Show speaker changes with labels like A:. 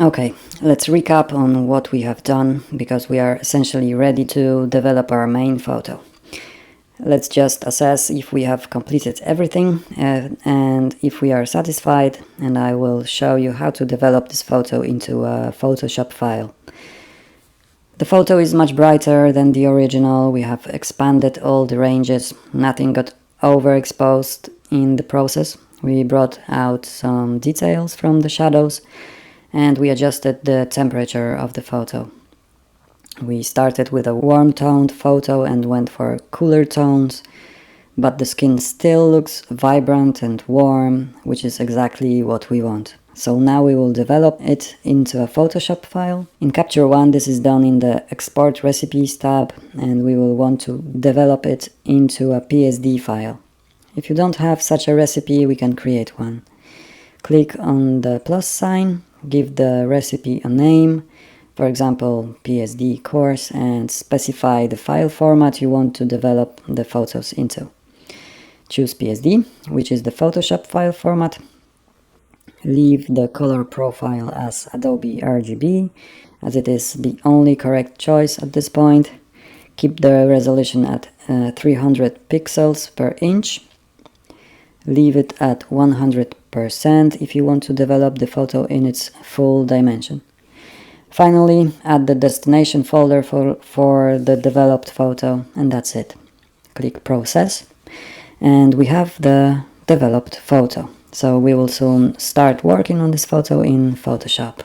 A: Okay, let's recap on what we have done, because we are essentially ready to develop our main photo. Let's just assess if we have completed everything and if we are satisfied, and I will show you how to develop this photo into a Photoshop file. The photo is much brighter than the original. We have expanded all the ranges, nothing got overexposed in the process. We brought out some details from the shadows and we adjusted the temperature of the photo. We started with a warm-toned photo and went for cooler tones, but the skin still looks vibrant and warm, which is exactly what we want. So now we will develop it into a Photoshop file. In Capture One, this is done in the Export Recipes tab, and we will want to develop it into a PSD file. If you don't have such a recipe, we can create one. Click on the plus sign, give the recipe a name, for example PSD course, and specify the file format you want to develop the photos into. Choose PSD, which is the Photoshop file format. Leave the color profile as Adobe RGB, as it is the only correct choice at this point. Keep the resolution at 300 pixels per inch. Leave it at 100% if you want to develop the photo in its full dimension. Finally, add the destination folder for the developed photo, and that's it. Click Process, and we have the developed photo. So we will soon start working on this photo in Photoshop.